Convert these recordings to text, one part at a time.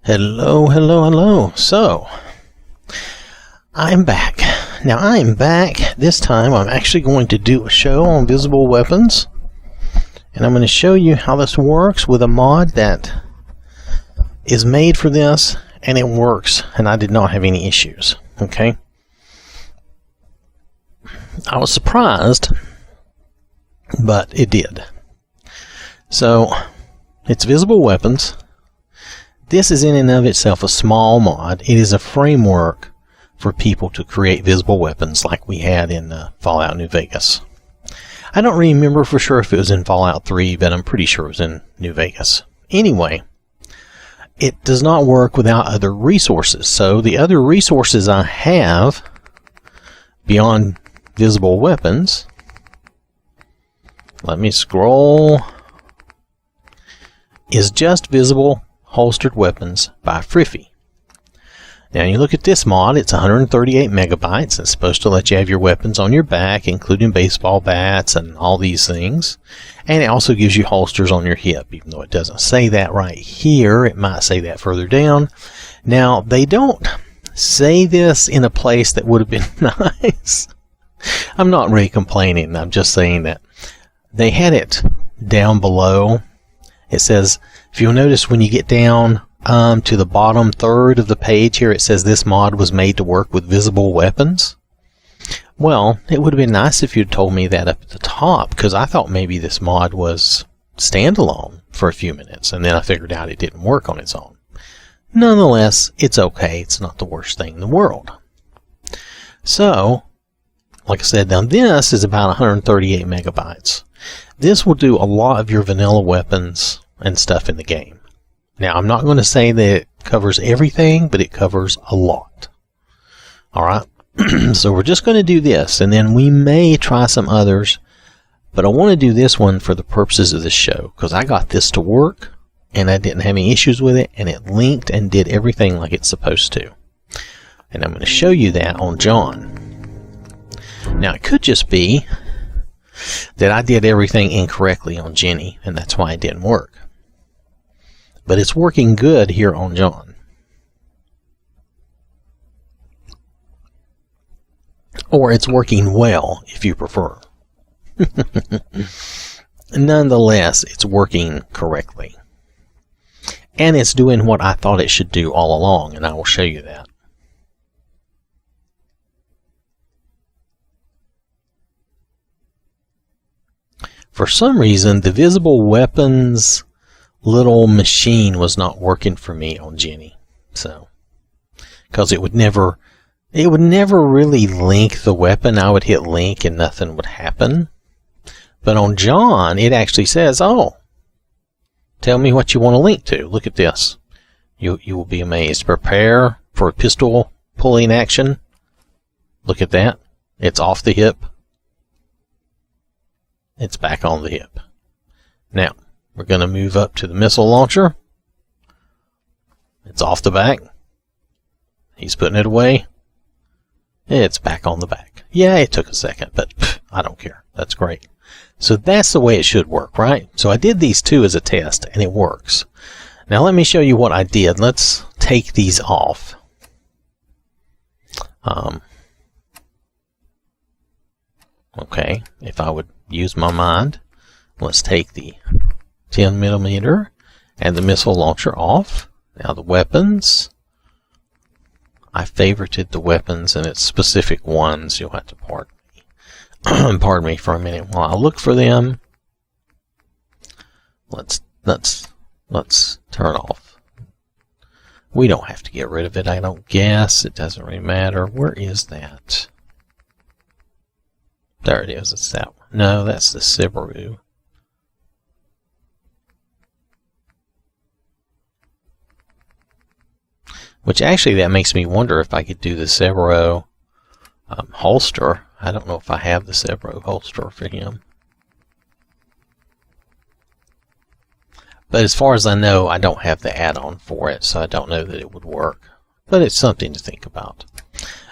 Hello, hello, hello. So, I'm back. Now, I'm back. This time, I'm actually going to do a show on visible weapons. And I'm going to show you how this works with a mod that is made for this, and it works. And I did not have any issues. Okay? I was surprised, but it did. So, it's visible weapons. This is in and of itself a small mod. It is a framework for people to create visible weapons like we had in Fallout New Vegas. I don't remember for sure if it was in Fallout 3, but I'm pretty sure it was in New Vegas. Anyway, it does not work without other resources. So the other resources I have beyond visible weapons, let me scroll, is just visible holstered weapons by Friffy. Now you look at this mod, it's 138 megabytes. It's supposed to let you have your weapons on your back, including baseball bats and all these things. And it also gives you holsters on your hip, even though it doesn't say that right here. It might say that further down. Now, they don't say this in a place that would have been nice. I'm not really complaining. I'm just saying that they had it down below. It says, if you'll notice when you get down to the bottom third of the page here, it says this mod was made to work with visible weapons. Well, it would have been nice if you'd told me that up at the top, because I thought maybe this mod was standalone for a few minutes, and then I figured out it didn't work on its own. Nonetheless, it's okay. It's not the worst thing in the world. So, like I said, now this is about 138 megabytes. This will do a lot of your vanilla weapons and stuff in the game. Now, I'm not going to say that it covers everything, but it covers a lot. Alright, so we're just going to do this, and then we may try some others, but I want to do this one for the purposes of this show, because I got this to work, and I didn't have any issues with it, and it linked and did everything like it's supposed to. And I'm going to show you that on John. Now, it could just be that I did everything incorrectly on Jenny, and that's why it didn't work. But it's working good here on John. Or it's working well, if you prefer. Nonetheless, it's working correctly. And it's doing what I thought it should do all along, and I will show you that. For some reason, the visible weapons little machine was not working for me on Jenny. So, because it would never really link the weapon. I would hit link and nothing would happen. But on John, it actually says, oh, tell me what you want to link to. Look at this. You will be amazed. Prepare for a pistol pulling action. Look at that. It's off the hip. It's back on the hip. Now, we're going to move up to the missile launcher. It's off the back. He's putting it away. It's back on the back. Yeah, it took a second, but I don't care. That's great. So that's the way it should work, right? So I did these two as a test, and it works. Now let me show you what I did. Let's take these off. Okay, if I would use my mind, let's take the 10mm and the missile launcher off. Now the weapons, I favorited the weapons and its specific ones. You'll have to pardon me. Pardon me for a minute while I look for them. Let's turn off. We don't have to get rid of it, I don't guess. It doesn't really matter. Where is that? There it is. It's that one. No, that's the Subaru. Which actually, that makes me wonder if I could do the Subaru holster. I don't know if I have the Subaru holster for him. But as far as I know, I don't have the add-on for it, so I don't know that it would work. But it's something to think about.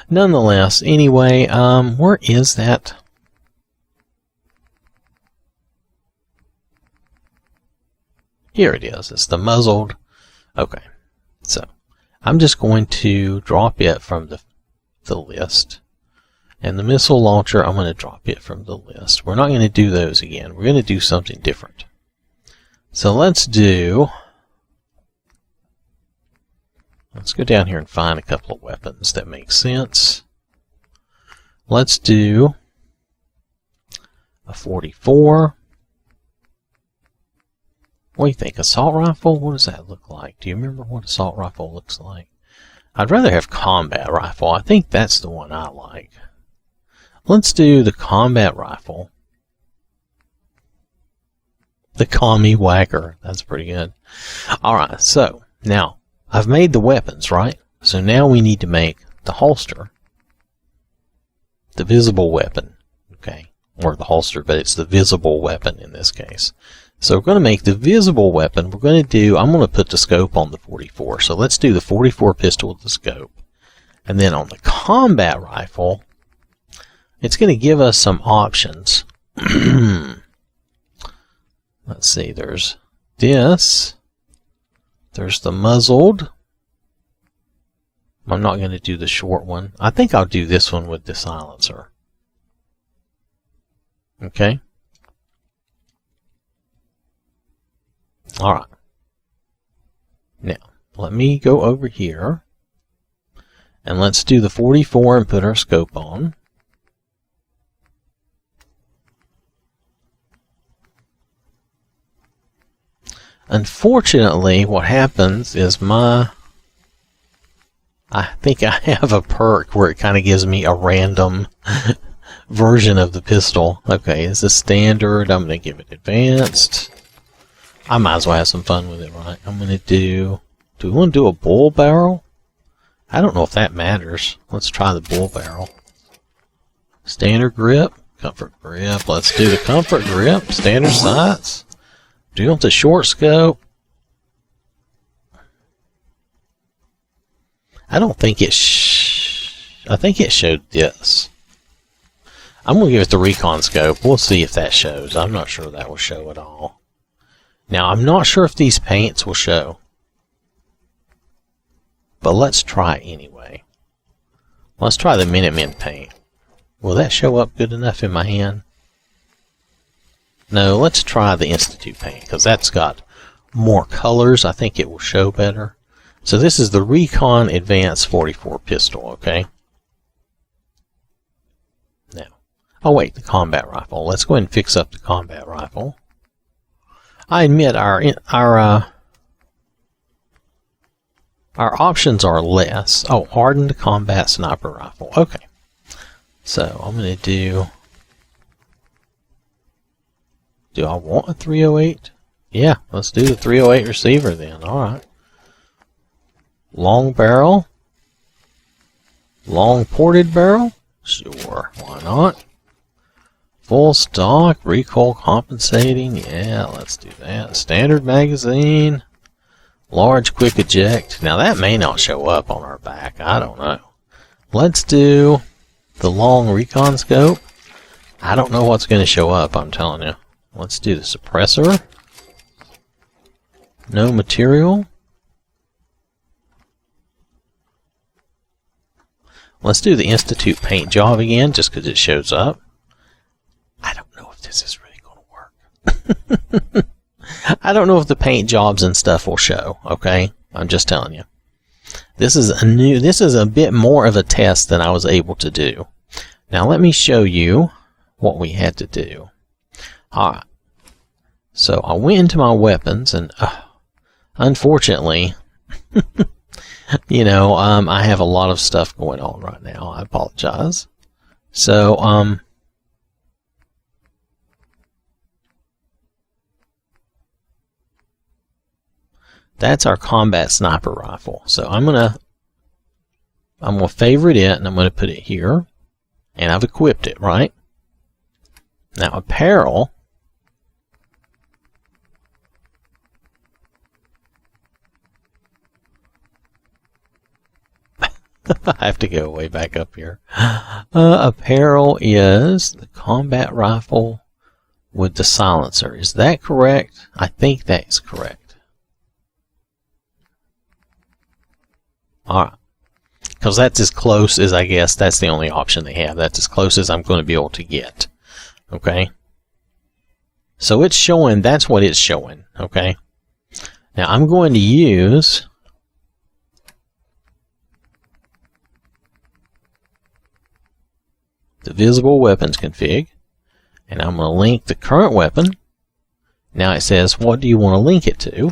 Nonetheless, anyway, where is that? Here it is. It's the muzzled. Okay. So I'm just going to drop it from the list. And the missile launcher, I'm going to drop it from the list. We're not going to do those again. We're going to do something different. So let's go down here and find a couple of weapons that make sense. Let's do a 44. What do you think? Assault rifle? What does that look like? Do you remember what assault rifle looks like? I'd rather have combat rifle. I think that's the one I like. Let's do the combat rifle. The commie whacker. That's pretty good. Alright, so now I've made the weapons, right? So now we need to make the holster. The visible weapon. Okay. Or the holster, but it's the visible weapon in this case. So we're going to make the visible weapon. I'm going to put the scope on the 44. So let's do the 44 pistol with the scope. And then on the combat rifle, it's going to give us some options. Let's see, there's this. There's the muzzled. I'm not going to do the short one. I think I'll do this one with the silencer. Okay. Alright. Now, let me go over here. And let's do the 44 and put our scope on. Unfortunately, what happens is I think I have a perk where it kind of gives me a random version of the pistol. Okay, it's a standard. I'm going to give it advanced. I might as well have some fun with it, right? I'm going to do we want to do a bull barrel? I don't know if that matters. Let's try the bull barrel. Standard grip, comfort grip. Let's do the comfort grip, standard sights. Do you want the short scope? I don't think it I think it showed this. I'm going to give it the recon scope. We'll see if that shows. I'm not sure that will show at all. Now, I'm not sure if these paints will show. But let's try anyway. Let's try the Minutemen paint. Will that show up good enough in my hand? No, let's try the Institute paint, because that's got more colors. I think it will show better. So this is the Recon Advanced 44 pistol, okay? Now, oh wait, the combat rifle. Let's go ahead and fix up the combat rifle. I admit our options are less. Oh, hardened combat sniper rifle. Okay. So I'm going to do I want a 308? Yeah, let's do the 308 receiver then. Alright. Long barrel. Long ported barrel? Sure, why not? Full stock, recoil compensating. Yeah, let's do that. Standard magazine. Large quick eject. Now that may not show up on our back. I don't know. Let's do the long recon scope. I don't know what's going to show up, I'm telling you. Let's do the suppressor. No material. Let's do the Institute paint job again, just because it shows up. I don't know if this is really going to work. I don't know if the paint jobs and stuff will show, okay? I'm just telling you. This is a bit more of a test than I was able to do. Now let me show you what we had to do. Alright. So I went into my weapons and unfortunately you know, I have a lot of stuff going on right now. I apologize. So that's our combat sniper rifle. So I'm gonna favorite it and I'm gonna put it here. And I've equipped it, right? Now apparel. I have to go way back up here. Apparel is the combat rifle with the silencer. Is that correct? I think that is correct. Alright. Because that's as close as, I guess, that's the only option they have. That's as close as I'm going to be able to get. Okay? So it's showing, that's what it's showing. Okay? Now I'm going to use the visible weapons config, and I'm going to link the current weapon. Now it says, what do you want to link it to?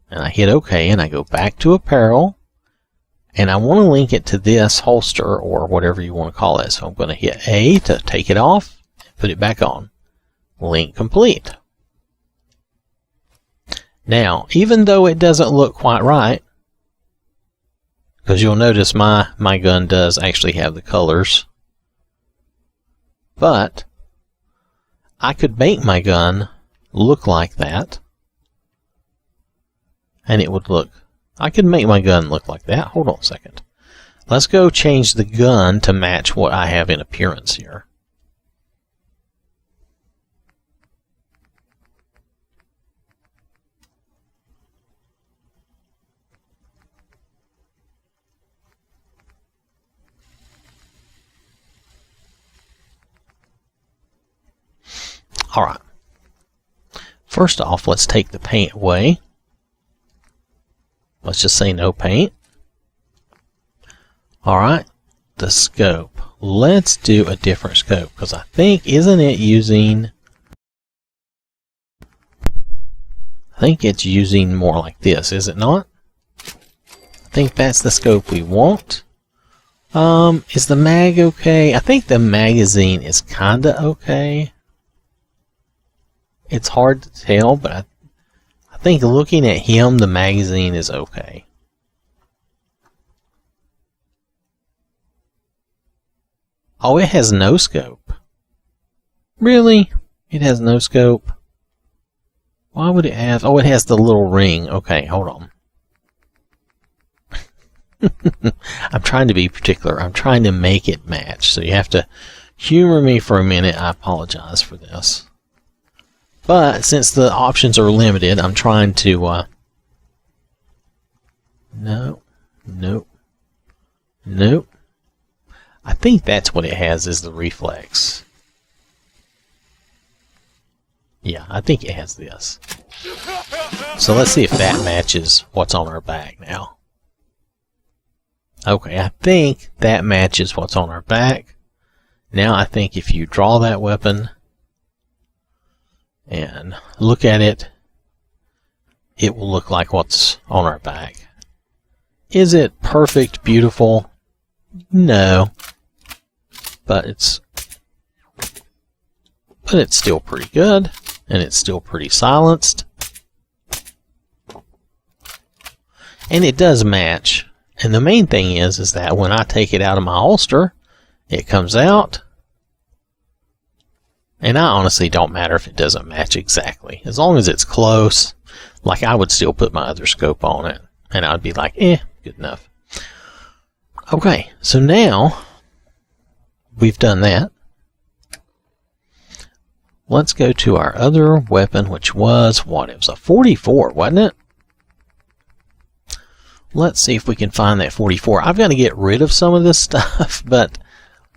And I hit OK, and I go back to apparel, and I want to link it to this holster, or whatever you want to call it. So I'm going to hit A to take it off, and put it back on. Link complete. Now, even though it doesn't look quite right, because you'll notice my gun does actually have the colors, but I could make my gun look like that, and it would look, I could make my gun look like that. Hold on a second. Let's go change the gun to match what I have in appearance here. Alright. First off, let's take the paint away. Let's just say no paint. Alright. The scope. Let's do a different scope, because I think, isn't it using... I think it's using more like this, is it not? I think that's the scope we want. Is the mag okay? I think the magazine is kinda okay. It's hard to tell, but I think looking at him, the magazine is okay. Oh, it has no scope. Really? It has no scope? Why would it have... Oh, it has the little ring. Okay, hold on. I'm trying to be particular. I'm trying to make it match. So you have to humor me for a minute. I apologize for this. But since the options are limited, I'm trying to... No. Nope. Nope. I think that's what it has, is the reflex. Yeah, I think it has this. So let's see if that matches what's on our back now. Okay, I think that matches what's on our back. Now I think if you draw that weapon and look at it, it will look like what's on our back. Is it perfect, beautiful? No. But it's still pretty good, and it's still pretty silenced. And it does match. And the main thing is that when I take it out of my holster, it comes out. And I honestly don't matter if it doesn't match exactly. As long as it's close, like I would still put my other scope on it. And I'd be like, good enough. Okay, so now we've done that. Let's go to our other weapon, which was what? It was a 44, wasn't it? Let's see if we can find that 44. I've got to get rid of some of this stuff, but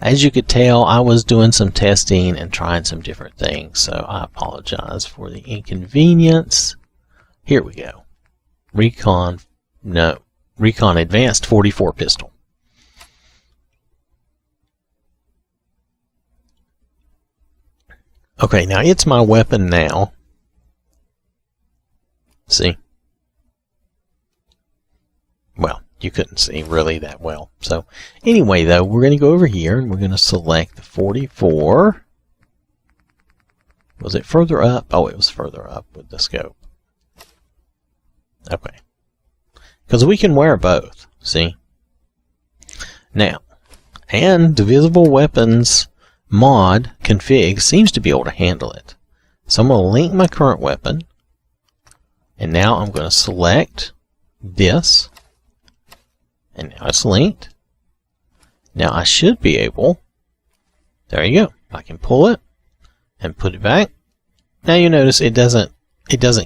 as you could tell, I was doing some testing and trying some different things, so I apologize for the inconvenience. Here we go. Recon Advanced 44 pistol. Okay, now it's my weapon now. See? Well, you couldn't see really that well. So, anyway, though, we're going to go over here and we're going to select the 44. Was it further up? Oh, it was further up with the scope. Okay. Because we can wear both. See? Now, and Divisible Weapons mod config seems to be able to handle it. So I'm going to link my current weapon, and now I'm going to select this, and now it's linked. Now I should be able, there you go, I can pull it and put it back. Now you notice it doesn't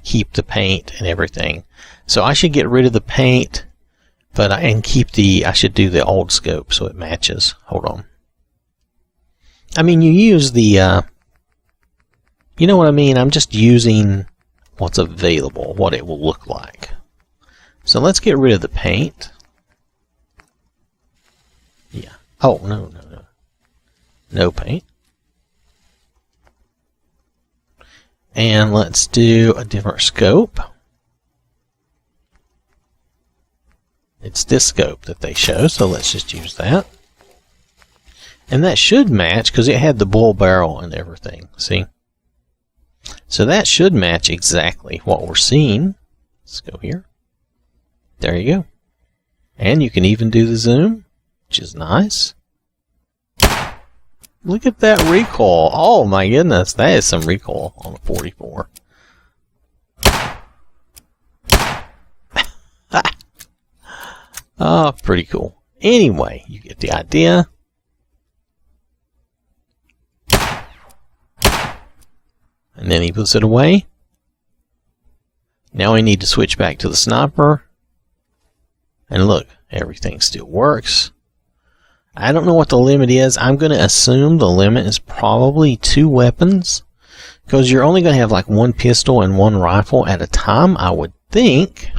keep the paint and everything. So I should get rid of the paint But and keep the, I should do the old scope so it matches. Hold on. I mean, you use the, you know what I mean? I'm just using what's available, what it will look like. So let's get rid of the paint. Yeah. Oh, no. No paint. And let's do a different scope. It's this scope that they show, so let's just use that. And that should match because it had the bull barrel and everything, see? So that should match exactly what we're seeing. Let's go here. There you go. And you can even do the zoom, which is nice. Look at that recoil. Oh my goodness, that is some recoil on a 44. Oh, pretty cool. Anyway, you get the idea. And then he puts it away. Now we need to switch back to the sniper. And look, everything still works. I don't know what the limit is. I'm going to assume the limit is probably 2 weapons. Because you're only going to have like 1 pistol and 1 rifle at a time, I would think.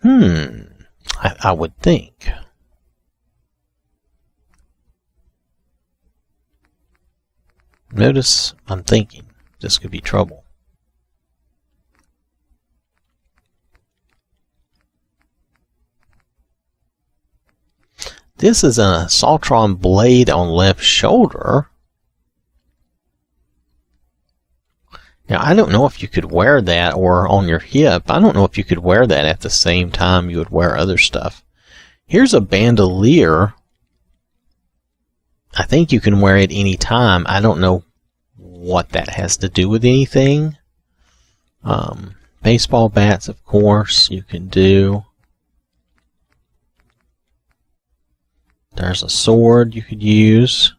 I would think. Notice I'm thinking this could be trouble. This is an Assaultron blade on left shoulder. Now, I don't know if you could wear that or on your hip. I don't know if you could wear that at the same time you would wear other stuff. Here's a bandolier. I think you can wear it any time. I don't know what that has to do with anything. Baseball bats, of course, you can do. There's a sword you could use.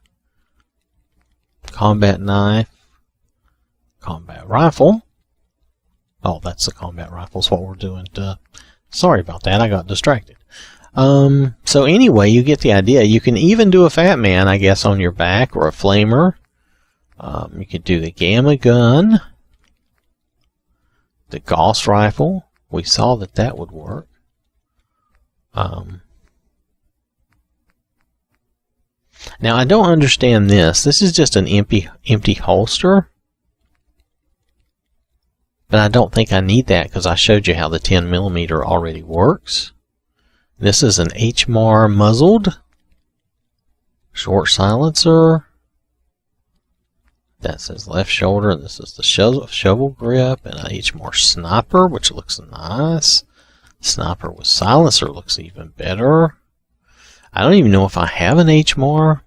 Combat knife. Combat rifle. Oh, that's the combat rifle. Is what we're doing. Sorry about that. I got distracted. So anyway, you get the idea. You can even do a Fat Man, I guess, on your back, or a flamer. You could do the gamma gun. The Gauss rifle. We saw that that would work. Now, I don't understand this. This is just an empty holster. But I don't think I need that because I showed you how the 10mm already works. This is an HMAR muzzled. Short silencer. That says left shoulder. This is the shovel grip. And an HMAR sniper, which looks nice. Sniper with silencer looks even better. I don't even know if I have an HMAR.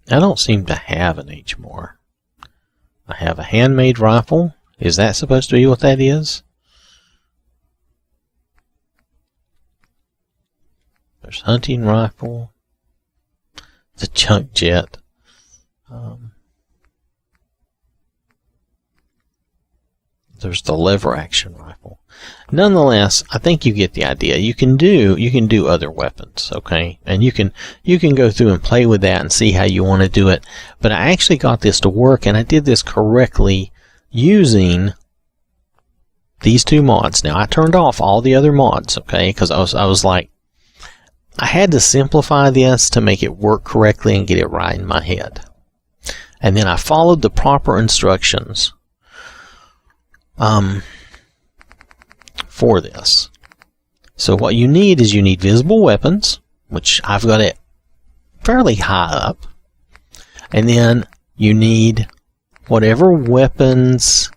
I don't seem to have an HMAR. I have a handmade rifle. Is that supposed to be what that is? There's hunting rifle. The junk jet. There's the lever action rifle. Nonetheless, I think you get the idea. You can do other weapons, okay? And you can go through and play with that and see how you want to do it. But I actually got this to work, and I did this correctly using these 2 mods. Now, I turned off all the other mods, okay? Because I was like, I had to simplify this to make it work correctly and get it right in my head. And then I followed the proper instructions for this. So what you need is you need visible weapons, which I've got it fairly high up. And then you need whatever weapons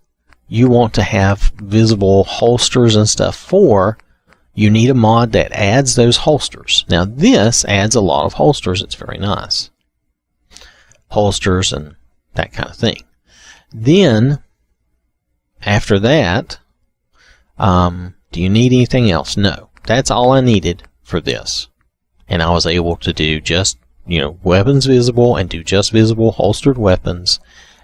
you want to have visible holsters and stuff for. You need a mod that adds those holsters. Now this adds a lot of holsters. It's very nice. Holsters and that kind of thing. Then after that, do you need anything else? No. That's all I needed for this. And I was able to do just, weapons visible and do just visible holstered weapons.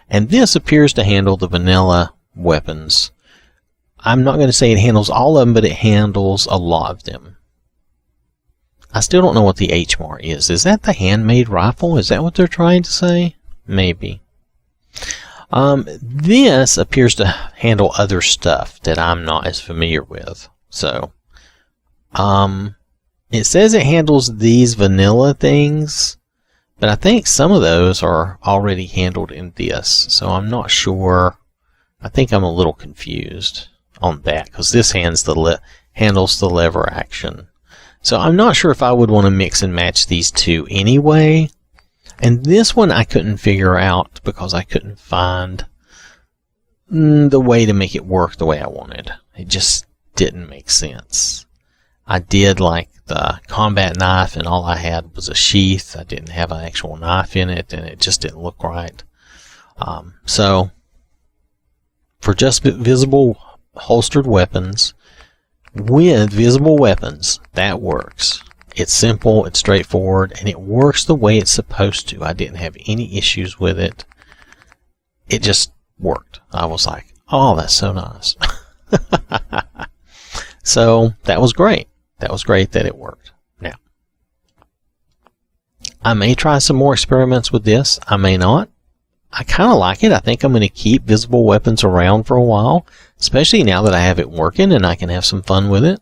And this appears to handle the vanilla weapons. I'm not going to say it handles all of them, but it handles a lot of them. I still don't know what the HMAR is. Is that the handmade rifle? Is that what they're trying to say? Maybe. This appears to handle other stuff that I'm not as familiar with. So, it says it handles these vanilla things, but I think some of those are already handled in this. So I'm not sure. I think I'm a little confused on that because this handles the lever action. So I'm not sure if I would want to mix and match these two anyway. And this one I couldn't figure out because I couldn't find the way to make it work the way I wanted. It just didn't make sense. I did like the combat knife and all I had was a sheath. I didn't have an actual knife in it and it just didn't look right. So for just visible holstered weapons with visible weapons, that works. It's simple, it's straightforward, and it works the way it's supposed to. I didn't have any issues with it. It just worked. I was like, oh, that's so nice. So that was great. That was great that it worked. Now, I may try some more experiments with this. I may not. I kind of like it. I think I'm going to keep visible weapons around for a while, especially now that I have it working and I can have some fun with it.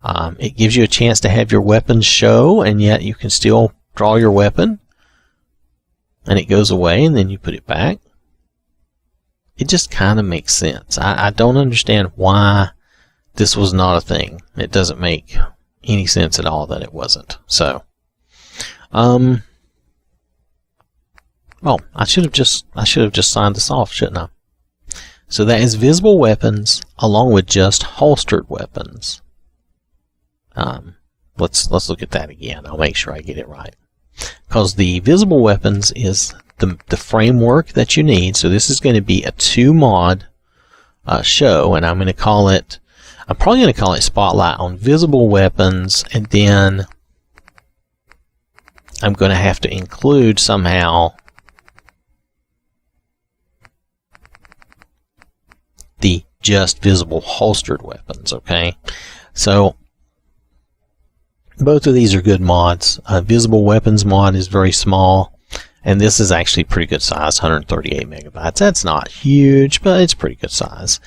It gives you a chance to have your weapons show, and yet you can still draw your weapon, and it goes away, and then you put it back. It just kind of makes sense. I don't understand why this was not a thing. It doesn't make any sense at all that it wasn't. So, well, I should have just signed this off, shouldn't I? So that is visible weapons along with just holstered weapons. Let's look at that again. I'll make sure I get it right. Because the visible weapons is the framework that you need. So this is going to be a 2-mod show, and I'm probably going to call it Spotlight on Visible Weapons, and then I'm going to have to include somehow the just visible holstered weapons, okay? So both of these are good mods. Visible Weapons mod is very small, and this is actually pretty good size, 138 megabytes. That's not huge, but it's pretty good size.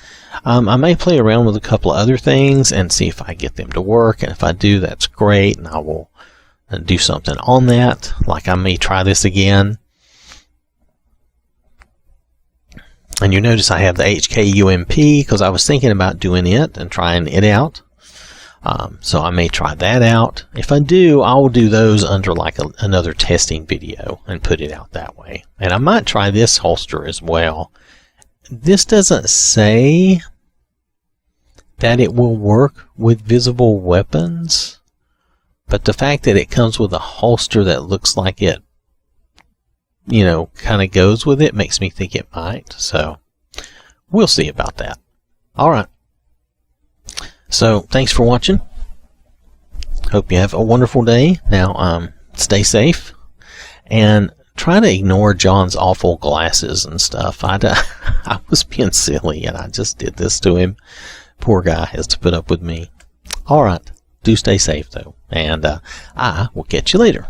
I may play around with a couple of other things and see if I get them to work, and if I do, that's great, and I will do something on that. Like I may try this again. And you notice I have the HKUMP because I was thinking about doing it and trying it out. So I may try that out. If I do, I will do those under like another testing video and put it out that way. And I might try this holster as well. This doesn't say that it will work with visible weapons, but the fact that it comes with a holster that looks like it, kind of goes with it makes me think it might. So we'll see about that. All right. So thanks for watching. Hope you have a wonderful day. Now, stay safe and try to ignore John's awful glasses and stuff. I was being silly and I just did this to him. Poor guy has to put up with me. All right. Do stay safe though. And I will catch you later.